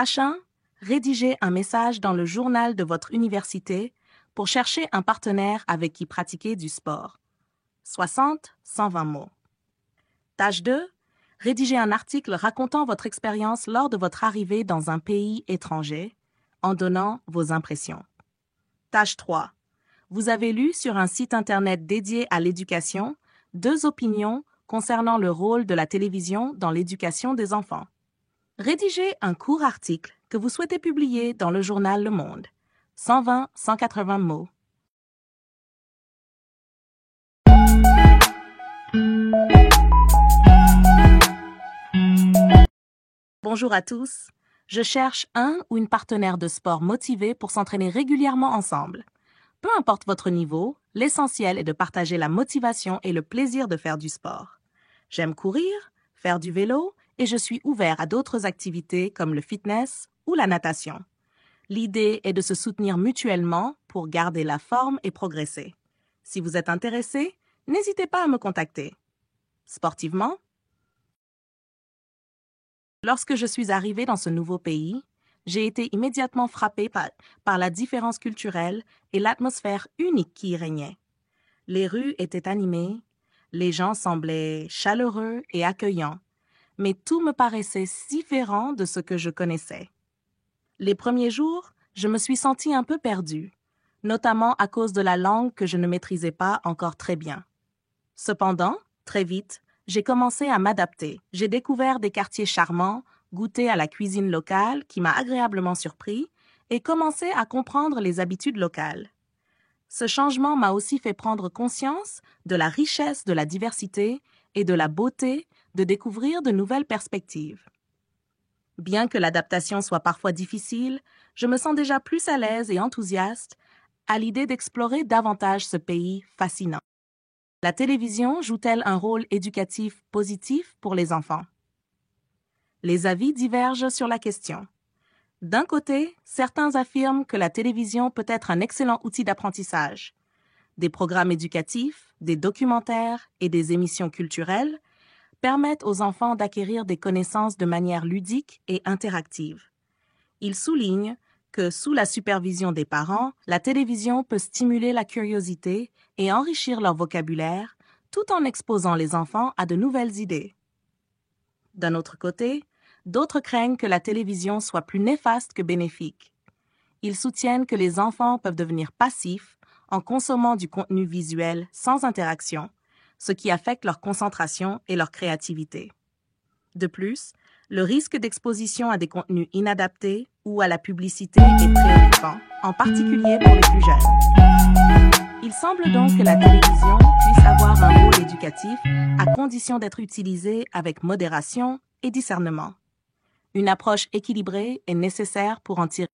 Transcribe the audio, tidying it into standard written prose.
Tâche 1. Rédigez un message dans le journal de votre université pour chercher un partenaire avec qui pratiquer du sport. 60-120 mots. Tâche 2. Rédigez un article racontant votre expérience lors de votre arrivée dans un pays étranger, en donnant vos impressions. Tâche 3. Vous avez lu sur un site Internet dédié à l'éducation 2 opinions concernant le rôle de la télévision dans l'éducation des enfants. Rédigez un court article que vous souhaitez publier dans le journal Le Monde. 120-180 mots. Bonjour à tous. Je cherche un ou une partenaire de sport motivé pour s'entraîner régulièrement ensemble. Peu importe votre niveau, l'essentiel est de partager la motivation et le plaisir de faire du sport. J'aime courir, faire du vélo et je suis ouvert à d'autres activités comme le fitness ou la natation. L'idée est de se soutenir mutuellement pour garder la forme et progresser. Si vous êtes intéressé, n'hésitez pas à me contacter. Sportivement, lorsque je suis arrivée dans ce nouveau pays, j'ai été immédiatement frappée par la différence culturelle et l'atmosphère unique qui y régnait. Les rues étaient animées, les gens semblaient chaleureux et accueillants, mais tout me paraissait différent de ce que je connaissais. Les premiers jours, je me suis sentie un peu perdue, notamment à cause de la langue que je ne maîtrisais pas encore très bien. Cependant, très vite, j'ai commencé à m'adapter. J'ai découvert des quartiers charmants, goûté à la cuisine locale qui m'a agréablement surpris et commencé à comprendre les habitudes locales. Ce changement m'a aussi fait prendre conscience de la richesse de la diversité et de la beauté de découvrir de nouvelles perspectives. Bien que l'adaptation soit parfois difficile, je me sens déjà plus à l'aise et enthousiaste à l'idée d'explorer davantage ce pays fascinant. La télévision joue-t-elle un rôle éducatif positif pour les enfants? Les avis divergent sur la question. D'un côté, certains affirment que la télévision peut être un excellent outil d'apprentissage. Des programmes éducatifs, des documentaires et des émissions culturelles permettent aux enfants d'acquérir des connaissances de manière ludique et interactive. Ils soulignent que, sous la supervision des parents, la télévision peut stimuler la curiosité et enrichir leur vocabulaire, tout en exposant les enfants à de nouvelles idées. D'un autre côté, d'autres craignent que la télévision soit plus néfaste que bénéfique. Ils soutiennent que les enfants peuvent devenir passifs en consommant du contenu visuel sans interaction, ce qui affecte leur concentration et leur créativité. De plus, le risque d'exposition à des contenus inadaptés ou à la publicité est préoccupant, en particulier pour les plus jeunes. Il semble donc que la télévision puisse avoir un rôle éducatif à condition d'être utilisée avec modération et discernement. Une approche équilibrée est nécessaire pour en tirer.